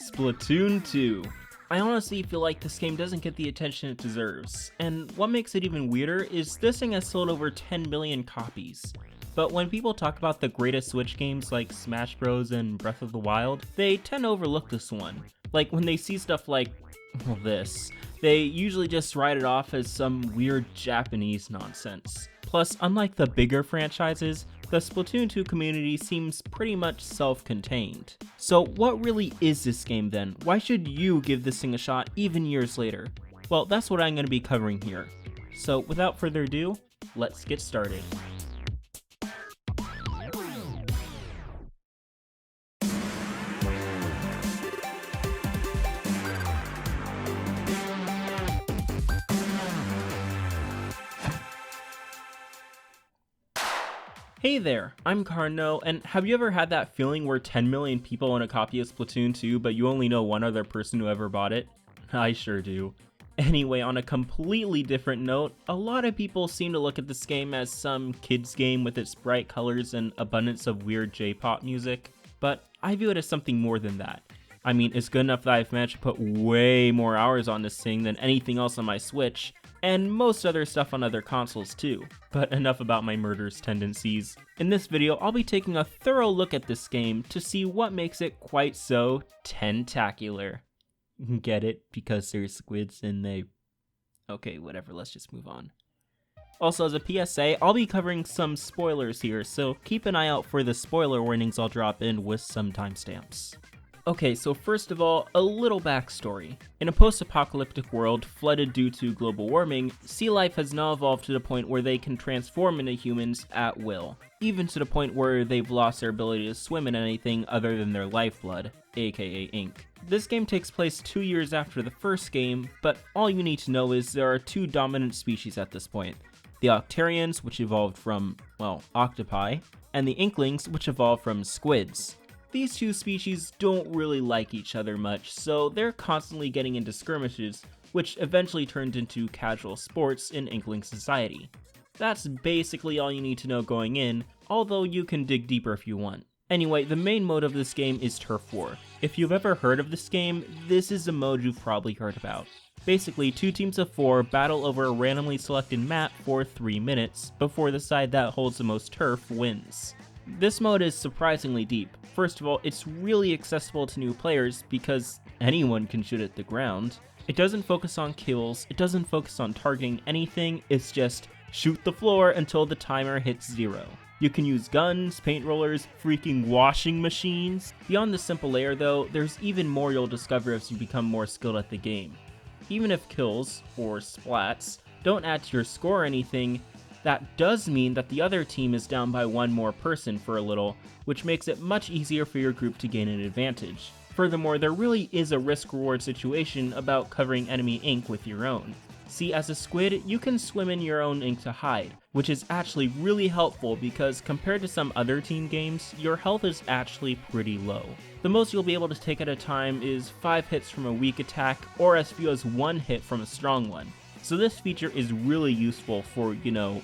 Splatoon 2. I honestly feel like this game doesn't get the attention it deserves, and what makes it even weirder is this thing has sold over 10 million copies. But when people talk about the greatest Switch games like Smash Bros. And Breath of the Wild, they tend to overlook this one. Like when they see stuff like, well, this, they usually just write it off as some weird Japanese nonsense. Plus, unlike the bigger franchises, the Splatoon 2 community seems pretty much self-contained. So what really is this game then? Why should you give this thing a shot even years later? Well, that's what I'm going to be covering here. So without further ado, let's get started. Hey there, I'm Kardino, and have you ever had that feeling where 10 million people own a copy of Splatoon 2 but you only know one other person who ever bought it? I sure do. Anyway, on a completely different note, a lot of people seem to look at this game as some kids game with its bright colors and abundance of weird J-pop music, but I view it as something more than that. I mean, it's good enough that I've managed to put way more hours on this thing than anything else on my Switch, and most other stuff on other consoles too. But enough about my murderous tendencies. In this video, I'll be taking a thorough look at this game to see what makes it quite so tentacular. Get it? Because there's squids and they... Okay, whatever, let's just move on. Also, as a PSA, I'll be covering some spoilers here, so keep an eye out for the spoiler warnings I'll drop in with some timestamps. Okay, so first of all, a little backstory. In a post-apocalyptic world flooded due to global warming, sea life has now evolved to the point where they can transform into humans at will, even to the point where they've lost their ability to swim in anything other than their lifeblood, aka ink. This game takes place 2 years after the first game, but all you need to know is there are two dominant species at this point. The Octarians, which evolved from, well, octopi, and the Inklings, which evolved from squids. These two species don't really like each other much, so they're constantly getting into skirmishes, which eventually turned into casual sports in Inkling society. That's basically all you need to know going in, although you can dig deeper if you want. Anyway, the main mode of this game is Turf War. If you've ever heard of this game, this is a mode you've probably heard about. Basically, 2 teams of 4 battle over a randomly selected map for 3 minutes, before the side that holds the most turf wins. This mode is surprisingly deep. First of all, it's really accessible to new players because anyone can shoot at the ground. It doesn't focus on kills, it doesn't focus on targeting anything, it's just shoot the floor until the timer hits 0. You can use guns, paint rollers, freaking washing machines. Beyond the simple layer though, there's even more you'll discover as you become more skilled at the game. Even if kills, or splats, don't add to your score or anything, that does mean that the other team is down by one more person for a little, which makes it much easier for your group to gain an advantage. Furthermore, there really is a risk-reward situation about covering enemy ink with your own. See, as a squid, you can swim in your own ink to hide, which is actually really helpful because compared to some other team games, your health is actually pretty low. The most you'll be able to take at a time is 5 hits from a weak attack, or as few as 1 hit from a strong one. So this feature is really useful for, you know,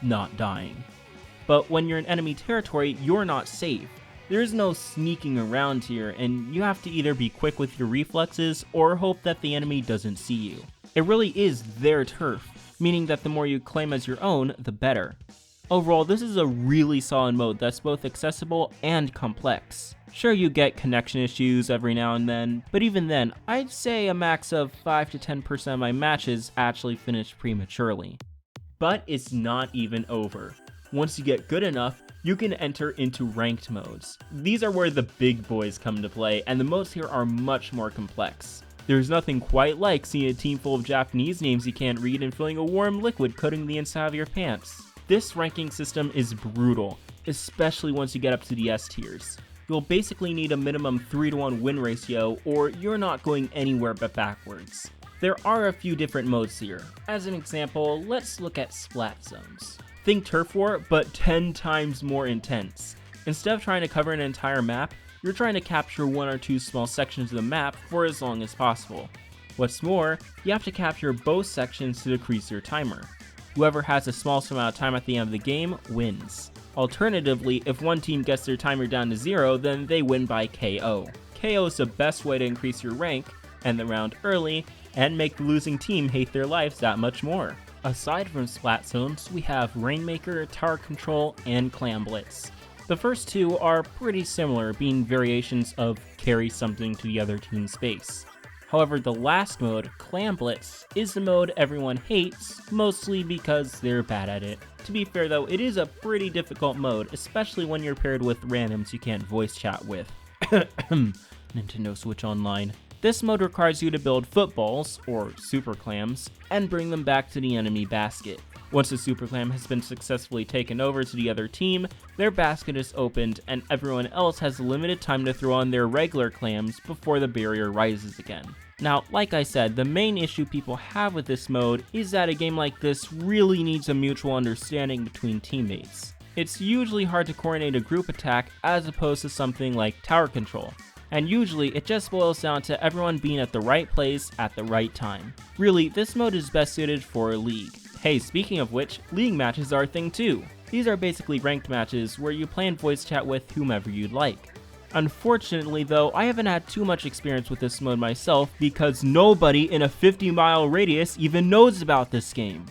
not dying. But when you're in enemy territory, you're not safe. There's no sneaking around here, and you have to either be quick with your reflexes or hope that the enemy doesn't see you. It really is their turf, meaning that the more you claim as your own, the better. Overall, this is a really solid mode that's both accessible and complex. Sure, you get connection issues every now and then, but even then, I'd say a max of 5 to 10% of my matches actually finish prematurely. But it's not even over. Once you get good enough, you can enter into ranked modes. These are where the big boys come to play, and the modes here are much more complex. There's nothing quite like seeing a team full of Japanese names you can't read and feeling a warm liquid coating the inside of your pants. This ranking system is brutal, especially once you get up to the S tiers. You'll basically need a minimum 3-to-1 win ratio, or you're not going anywhere but backwards. There are a few different modes here. As an example, let's look at Splat Zones. Think Turf War, but 10 times more intense. Instead of trying to cover an entire map, you're trying to capture 1 or 2 small sections of the map for as long as possible. What's more, you have to capture both sections to decrease your timer. Whoever has the smallest amount of time at the end of the game wins. Alternatively, if one team gets their timer down to 0, then they win by KO. KO is the best way to increase your rank, end the round early, and make the losing team hate their lives that much more. Aside from Splat Zones, we have Rainmaker, Tower Control, and Clam Blitz. The first two are pretty similar, being variations of carry something to the other team's base. However, the last mode, Clam Blitz, is the mode everyone hates, mostly because they're bad at it. To be fair though, it is a pretty difficult mode, especially when you're paired with randoms you can't voice chat with. Nintendo Switch Online. This mode requires you to build footballs, or super clams, and bring them back to the enemy basket. Once the super clam has been successfully taken over to the other team, their basket is opened and everyone else has limited time to throw on their regular clams before the barrier rises again. Now, like I said, the main issue people have with this mode is that a game like this really needs a mutual understanding between teammates. It's usually hard to coordinate a group attack as opposed to something like Tower Control, and usually it just boils down to everyone being at the right place at the right time. Really, this mode is best suited for a league. Hey, speaking of which, league matches are a thing too. These are basically ranked matches where you play and voice chat with whomever you'd like. Unfortunately though, I haven't had too much experience with this mode myself because nobody in a 50-mile radius even knows about this game.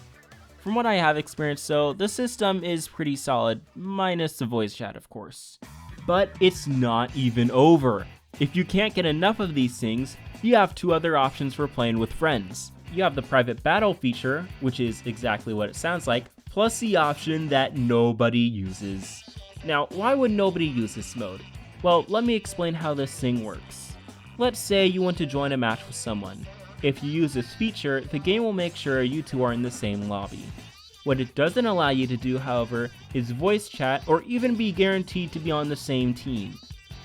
From what I have experienced though, the system is pretty solid, minus the voice chat of course. But it's not even over. If you can't get enough of these things, you have two other options for playing with friends. You have the private battle feature, which is exactly what it sounds like, plus the option that nobody uses. Now, why would nobody use this mode? Well, let me explain how this thing works. Let's say you want to join a match with someone. If you use this feature, the game will make sure you two are in the same lobby. What it doesn't allow you to do, however, is voice chat or even be guaranteed to be on the same team.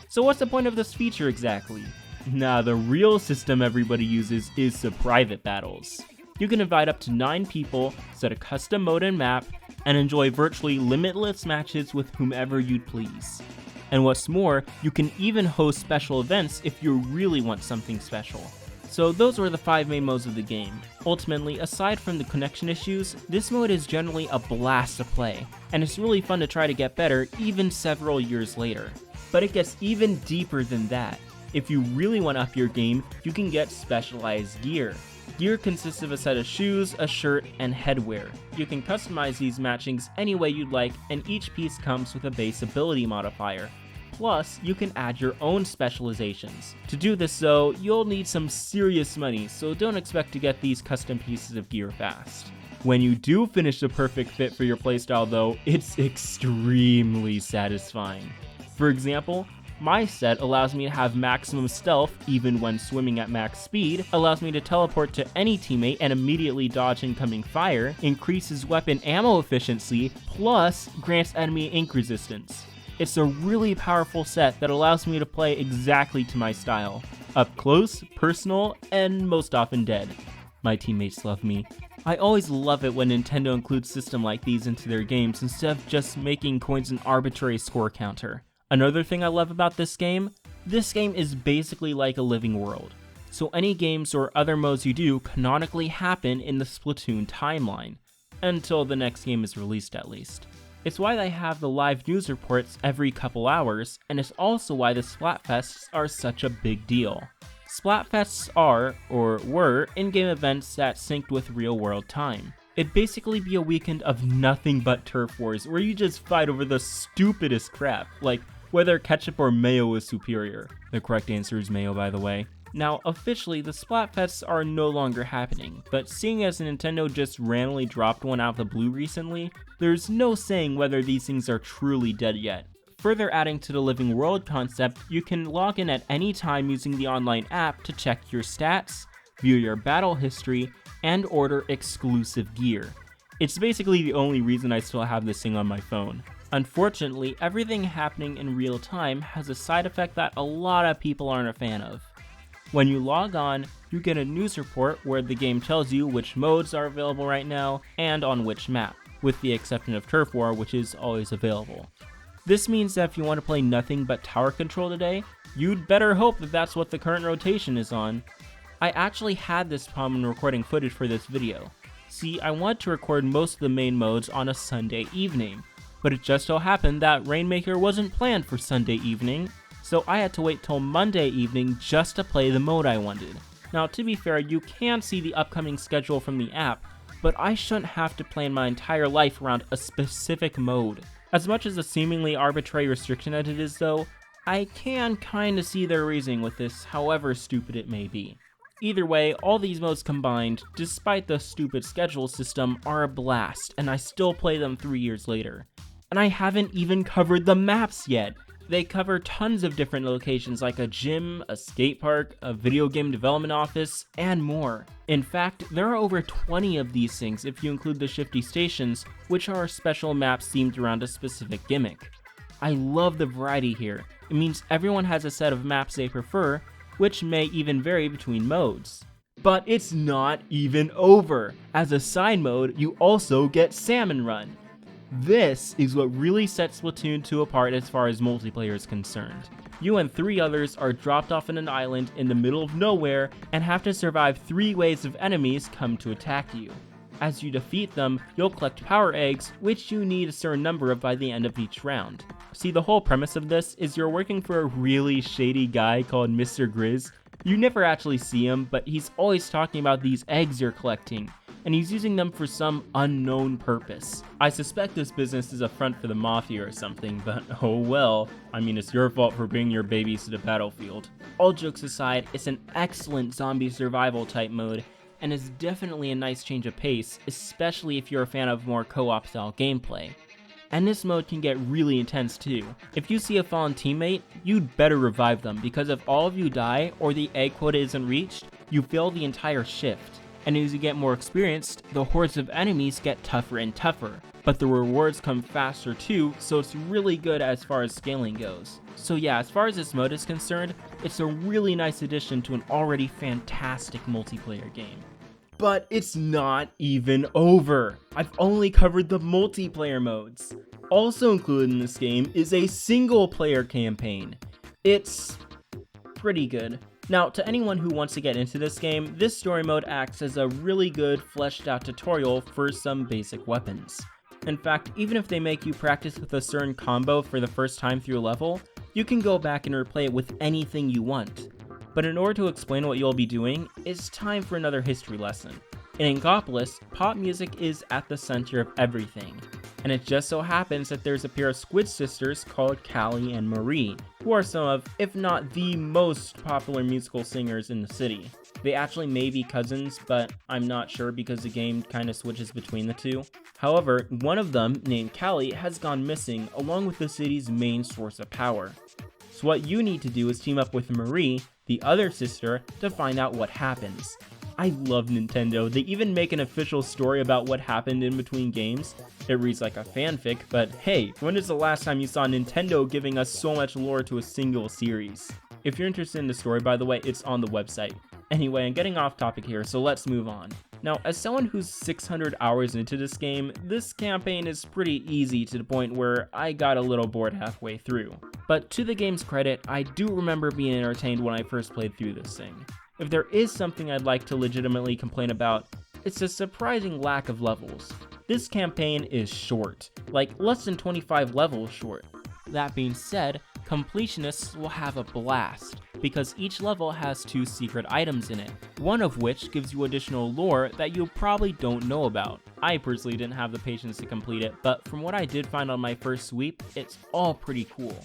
So what's the point of this feature exactly? Nah, the real system everybody uses is the private battles. You can invite up to 9 people, set a custom mode and map, and enjoy virtually limitless matches with whomever you'd please. And what's more, you can even host special events if you really want something special. So those were the 5 main modes of the game. Ultimately, aside from the connection issues, this mode is generally a blast to play, and it's really fun to try to get better even several years later. But it gets even deeper than that. If you really want to up your game, you can get specialized gear. Gear consists of a set of shoes, a shirt, and headwear. You can customize these matchings any way you'd like, and each piece comes with a base ability modifier. Plus, you can add your own specializations. To do this though, you'll need some serious money, so don't expect to get these custom pieces of gear fast. When you do finish the perfect fit for your playstyle though, it's extremely satisfying. For example, my set allows me to have maximum stealth even when swimming at max speed, allows me to teleport to any teammate and immediately dodge incoming fire, increases weapon ammo efficiency, plus grants enemy ink resistance. It's a really powerful set that allows me to play exactly to my style. Up close, personal, and most often dead. My teammates love me. I always love it when Nintendo includes systems like these into their games instead of just making coins an arbitrary score counter. Another thing I love about this game is basically like a living world. So any games or other modes you do canonically happen in the Splatoon timeline, until the next game is released at least. It's why they have the live news reports every couple hours, and it's also why the Splatfests are such a big deal. Splatfests are, or were, in-game events that synced with real-world time. It'd basically be a weekend of nothing but turf wars where you just fight over the stupidest crap, like whether ketchup or mayo is superior. The correct answer is mayo, by the way. Now, officially, the Splatfests are no longer happening, but seeing as Nintendo just randomly dropped one out of the blue recently, there's no saying whether these things are truly dead yet. Further adding to the living world concept, you can log in at any time using the online app to check your stats, view your battle history, and order exclusive gear. It's basically the only reason I still have this thing on my phone. Unfortunately, everything happening in real time has a side effect that a lot of people aren't a fan of. When you log on, you get a news report where the game tells you which modes are available right now and on which map, with the exception of Turf War, which is always available. This means that if you want to play nothing but Tower Control today, you'd better hope that that's what the current rotation is on. I actually had this problem when recording footage for this video. See, I wanted to record most of the main modes on a Sunday evening, but it just so happened that Rainmaker wasn't planned for Sunday evening, so I had to wait till Monday evening just to play the mode I wanted. Now, to be fair, you can see the upcoming schedule from the app, but I shouldn't have to plan my entire life around a specific mode. As much as a seemingly arbitrary restriction as it is though, I can kinda see their reasoning with this, however stupid it may be. Either way, all these modes combined, despite the stupid schedule system, are a blast, and I still play them 3 years later. And I haven't even covered the maps yet! They cover tons of different locations like a gym, a skate park, a video game development office, and more. In fact, there are over 20 of these things if you include the shifty stations, which are special maps themed around a specific gimmick. I love the variety here. It means everyone has a set of maps they prefer, which may even vary between modes. But it's not even over! As a side mode, you also get Salmon Run. This is what really sets Splatoon 2 apart as far as multiplayer is concerned. You and 3 others are dropped off on an island in the middle of nowhere and have to survive 3 waves of enemies come to attack you. As you defeat them, you'll collect power eggs, which you need a certain number of by the end of each round. See, the whole premise of this is you're working for a really shady guy called Mr. Grizz. You never actually see him, but he's always talking about these eggs you're collecting, and he's using them for some unknown purpose. I suspect this business is a front for the mafia or something, but oh well. I mean, it's your fault for bringing your babies to the battlefield. All jokes aside, it's an excellent zombie survival type mode, and is definitely a nice change of pace, especially if you're a fan of more co-op style gameplay. And this mode can get really intense too. If you see a fallen teammate, you'd better revive them, because if all of you die or the egg quota isn't reached, you fail the entire shift. And as you get more experienced, the hordes of enemies get tougher and tougher. But the rewards come faster too, so it's really good as far as scaling goes. So yeah, as far as this mode is concerned, it's a really nice addition to an already fantastic multiplayer game. But it's not even over! I've only covered the multiplayer modes. Also included in this game is a single player campaign. It's pretty good. Now, to anyone who wants to get into this game, this story mode acts as a really good fleshed out tutorial for some basic weapons. In fact, even if they make you practice with a certain combo for the first time through a level, you can go back and replay it with anything you want. But in order to explain what you'll be doing, it's time for another history lesson. In Inkopolis, pop music is at the center of everything, and it just so happens that there's a pair of squid sisters called Callie and Marie, who are some of, if not the most popular musical singers in the city. They actually may be cousins, but I'm not sure because the game kinda switches between the two. However, one of them, named Callie, has gone missing along with the city's main source of power. So what you need to do is team up with Marie, the other sister, to find out what happens. I love Nintendo. They even make an official story about what happened in between games. It reads like a fanfic, but hey, when is the last time you saw Nintendo giving us so much lore to a single series? If you're interested in the story, by the way, it's on the website. Anyway, I'm getting off topic here, so let's move on. Now, as someone who's 600 hours into this game, this campaign is pretty easy to the point where I got a little bored halfway through. But to the game's credit, I do remember being entertained when I first played through this thing. If there is something I'd like to legitimately complain about, it's a surprising lack of levels. This campaign is short, like less than 25 levels short. That being said, completionists will have a blast, because each level has 2 secret items in it, one of which gives you additional lore that you probably don't know about. I personally didn't have the patience to complete it, but from what I did find on my first sweep, it's all pretty cool.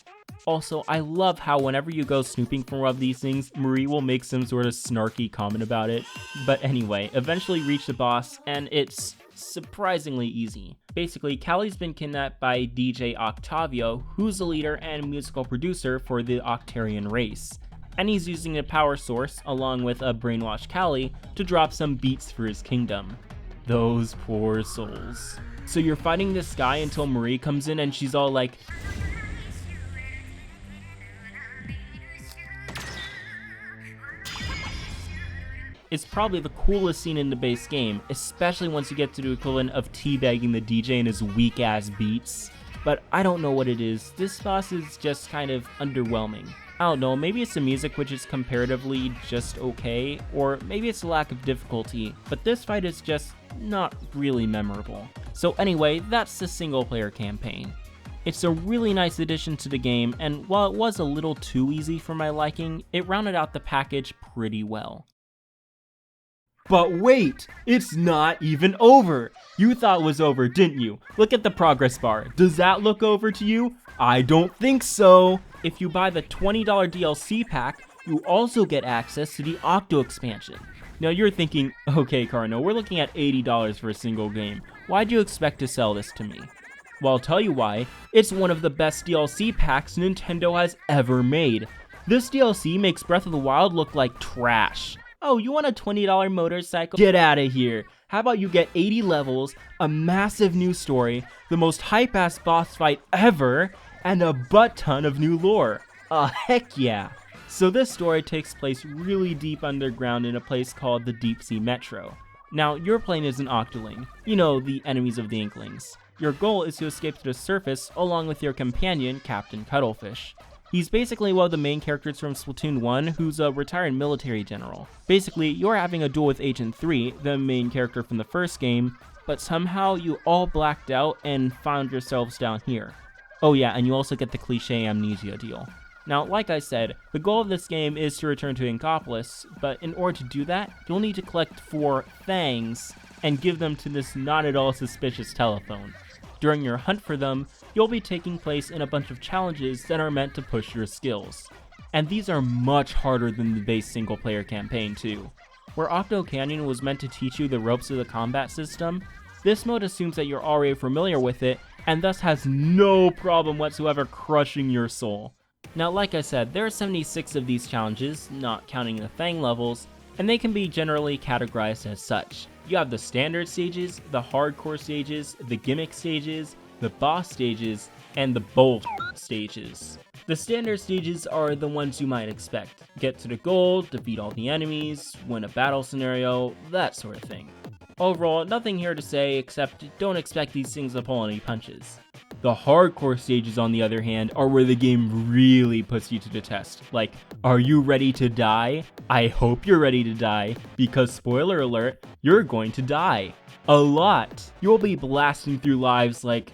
Also, I love how whenever you go snooping for one of these things, Marie will make some sort of snarky comment about it. But anyway, eventually reach the boss, and it's surprisingly easy. Basically, Callie's been kidnapped by DJ Octavio, who's the leader and musical producer for the Octarian race. And he's using a power source, along with a brainwashed Callie, to drop some beats for his kingdom. Those poor souls. So you're fighting this guy until Marie comes in and she's all like, it's probably the coolest scene in the base game, especially once you get to the equivalent of teabagging the DJ and his weak-ass beats. But I don't know what it is, this boss is just kind of underwhelming. I don't know, maybe it's the music which is comparatively just okay, or maybe it's the lack of difficulty, but this fight is just not really memorable. So anyway, that's the single player campaign. It's a really nice addition to the game, and while it was a little too easy for my liking, it rounded out the package pretty well. But wait, it's not even over! You thought it was over, didn't you? Look at the progress bar. Does that look over to you? I don't think so! If you buy the $20 DLC pack, you also get access to the Octo Expansion. Now you're thinking, okay Kardino, we're looking at $80 for a single game. Why'd you expect to sell this to me? Well, I'll tell you why. It's one of the best DLC packs Nintendo has ever made. This DLC makes Breath of the Wild look like trash. Oh, you want a $20 motorcycle? Get out of here. How about you get 80 levels, a massive new story, the most hype-ass boss fight ever, and a butt ton of new lore? Heck yeah. So this story takes place really deep underground in a place called the Deep Sea Metro. Now, you're playing as an Octoling, you know, the enemies of the Inklings. Your goal is to escape to the surface along with your companion, Captain Cuttlefish. He's basically one of the main characters from Splatoon 1 who's a retired military general. Basically, you're having a duel with Agent 3, the main character from the first game, but somehow you all blacked out and found yourselves down here. Oh yeah, and you also get the cliche amnesia deal. Now, like I said, the goal of this game is to return to Inkopolis, but in order to do that, you'll need to collect 4 Fangs and give them to this not at all suspicious telephone. During your hunt for them, you'll be taking place in a bunch of challenges that are meant to push your skills. And these are much harder than the base single player campaign too. Where Octo Canyon was meant to teach you the ropes of the combat system, this mode assumes that you're already familiar with it and thus has no problem whatsoever crushing your soul. Now like I said, there are 76 of these challenges, not counting the Fang levels, and they can be generally categorized as such. You have the standard stages, the hardcore stages, the gimmick stages, the boss stages, and the bold stages. The standard stages are the ones you might expect. Get to the goal, defeat all the enemies, win a battle scenario, that sort of thing. Overall, nothing here to say except don't expect these things to pull any punches. The hardcore stages, on the other hand, are where the game really puts you to the test. Like, are you ready to die? I hope you're ready to die, because spoiler alert, you're going to die. A lot. You'll be blasting through lives like...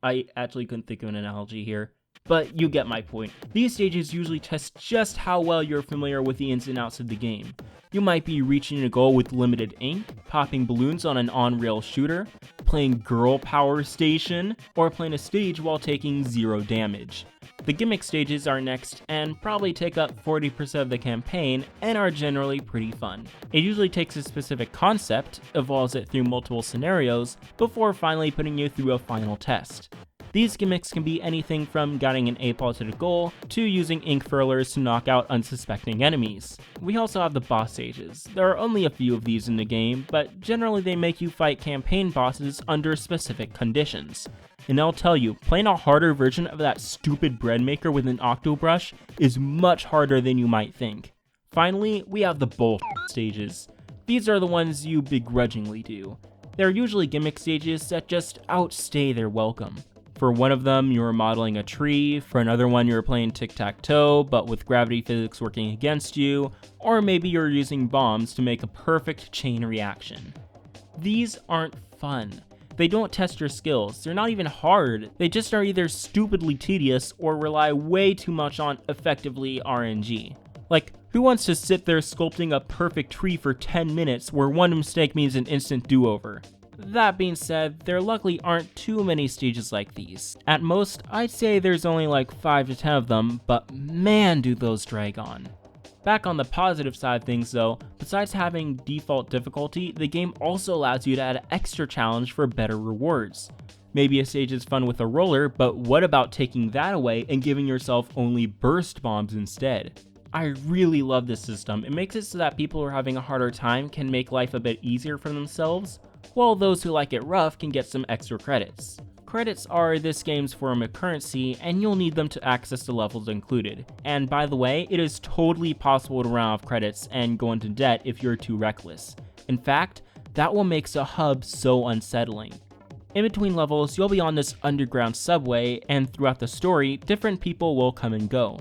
I actually couldn't think of an analogy here, but you get my point. These stages usually test just how well you're familiar with the ins and outs of the game. You might be reaching a goal with limited ink, popping balloons on an on-rail shooter, playing Girl Power Station, or playing a stage while taking 0 damage. The gimmick stages are next and probably take up 40% of the campaign and are generally pretty fun. It usually takes a specific concept, evolves it through multiple scenarios, before finally putting you through a final test. These gimmicks can be anything from guiding an 8-ball to the goal, to using ink furlers to knock out unsuspecting enemies. We also have the boss stages. There are only a few of these in the game, but generally they make you fight campaign bosses under specific conditions. And I'll tell you, playing a harder version of that stupid bread maker with an octobrush is much harder than you might think. Finally, we have the bull stages. These are the ones you begrudgingly do. They're usually gimmick stages that just outstay their welcome. For one of them, you were modeling a tree, for another one you were playing tic-tac-toe, but with gravity physics working against you, or maybe you're using bombs to make a perfect chain reaction. These aren't fun. They don't test your skills, they're not even hard, they just are either stupidly tedious or rely way too much on effectively RNG. Like, who wants to sit there sculpting a perfect tree for 10 minutes where one mistake means an instant do-over? That being said, there luckily aren't too many stages like these. At most, I'd say there's only like 5 to 10 of them, but man do those drag on. Back on the positive side of things though, besides having default difficulty, the game also allows you to add an extra challenge for better rewards. Maybe a stage is fun with a roller, but what about taking that away and giving yourself only burst bombs instead? I really love this system. It makes it so that people who are having a harder time can make life a bit easier for themselves, while those who like it rough can get some extra credits. Credits are this game's form of currency, and you'll need them to access the levels included. And by the way, it is totally possible to run off credits and go into debt if you're too reckless. In fact, that what makes a hub so unsettling. In between levels, you'll be on this underground subway, and throughout the story, different people will come and go.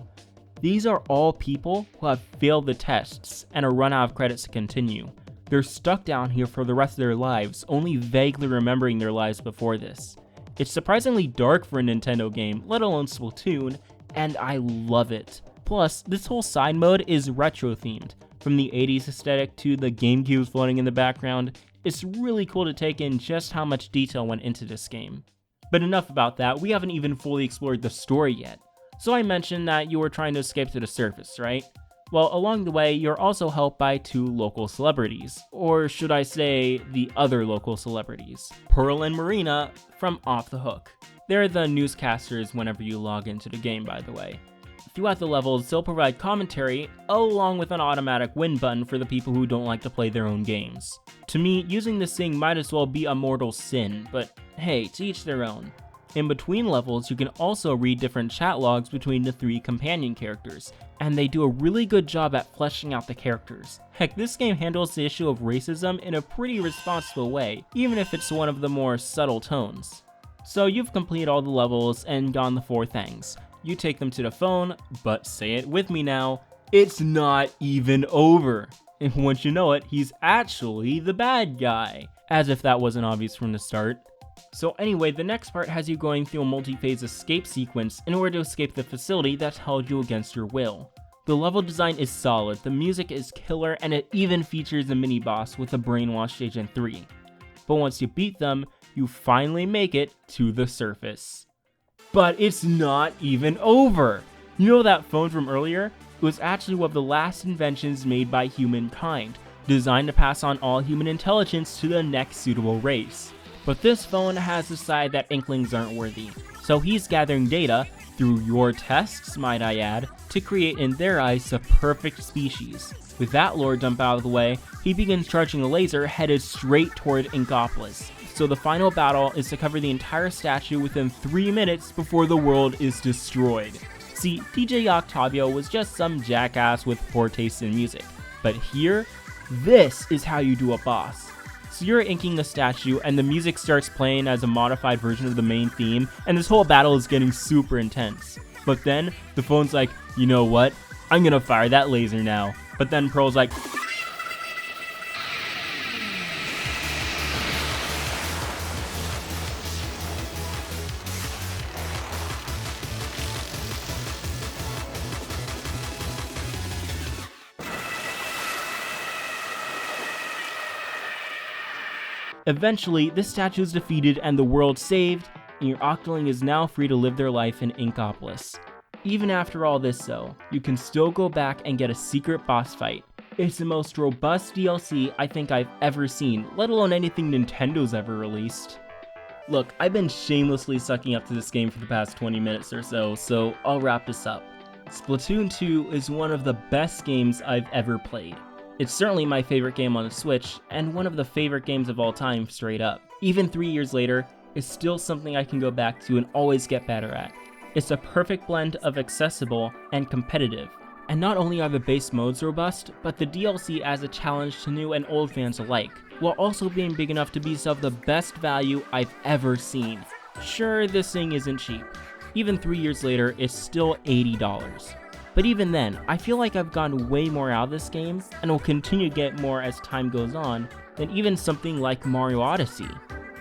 These are all people who have failed the tests and are run out of credits to continue. They're stuck down here for the rest of their lives, only vaguely remembering their lives before this. It's surprisingly dark for a Nintendo game, let alone Splatoon, and I love it. Plus, this whole side mode is retro themed. From the 80s aesthetic to the GameCube floating in the background, it's really cool to take in just how much detail went into this game. But enough about that, we haven't even fully explored the story yet. So I mentioned that you were trying to escape to the surface, right? Well, along the way, you're also helped by 2 local celebrities. Or should I say, the other local celebrities. Pearl and Marina from Off the Hook. They're the newscasters whenever you log into the game, by the way. Throughout the levels, they'll provide commentary, along with an automatic win button for the people who don't like to play their own games. To me, using this thing might as well be a mortal sin, but hey, to each their own. In between levels, you can also read different chat logs between the 3 companion characters, and they do a really good job at fleshing out the characters. Heck, this game handles the issue of racism in a pretty responsible way, even if it's one of the more subtle tones. So you've completed all the levels and gone the 4 things. You take them to the phone, but say it with me now, it's not even over. And once you know it, he's actually the bad guy. As if that wasn't obvious from the start. So anyway, the next part has you going through a multi-phase escape sequence in order to escape the facility that's held you against your will. The level design is solid, the music is killer, and it even features a mini-boss with a brainwashed Agent 3. But once you beat them, you finally make it to the surface. But it's not even over! You know that phone from earlier? It was actually one of the last inventions made by humankind, designed to pass on all human intelligence to the next suitable race. But this phone has decided that Inklings aren't worthy, so he's gathering data, through your tests might I add, to create in their eyes the perfect species. With that lore dump out of the way, he begins charging a laser headed straight toward Inkopolis. So the final battle is to cover the entire statue within 3 minutes before the world is destroyed. See, DJ Octavio was just some jackass with poor taste in music. But here, this is how you do a boss. So you're inking the statue and the music starts playing as a modified version of the main theme, and this whole battle is getting super intense. But then, the phone's like, you know what? I'm gonna fire that laser now. But then Pearl's like, eventually, this statue is defeated and the world saved, and your Octoling is now free to live their life in Inkopolis. Even after all this though, you can still go back and get a secret boss fight. It's the most robust DLC I think I've ever seen, let alone anything Nintendo's ever released. Look, I've been shamelessly sucking up to this game for the past 20 minutes or so I'll wrap this up. Splatoon 2 is one of the best games I've ever played. It's certainly my favorite game on the Switch, and one of the favorite games of all time straight up. Even 3 years later, it's still something I can go back to and always get better at. It's a perfect blend of accessible and competitive. And not only are the base modes robust, but the DLC adds a challenge to new and old fans alike, while also being big enough to be some of the best value I've ever seen. Sure, this thing isn't cheap. Even 3 years later, it's still $80. But even then, I feel like I've gotten way more out of this game, and will continue to get more as time goes on, than even something like Mario Odyssey.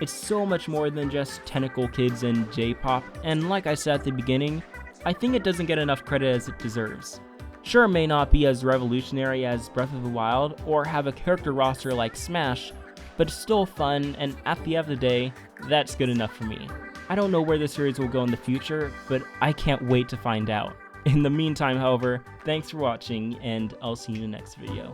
It's so much more than just tentacle kids and J-pop, and like I said at the beginning, I think it doesn't get enough credit as it deserves. Sure, it may not be as revolutionary as Breath of the Wild, or have a character roster like Smash, but it's still fun, and at the end of the day, that's good enough for me. I don't know where the series will go in the future, but I can't wait to find out. In the meantime, however, thanks for watching, and I'll see you in the next video.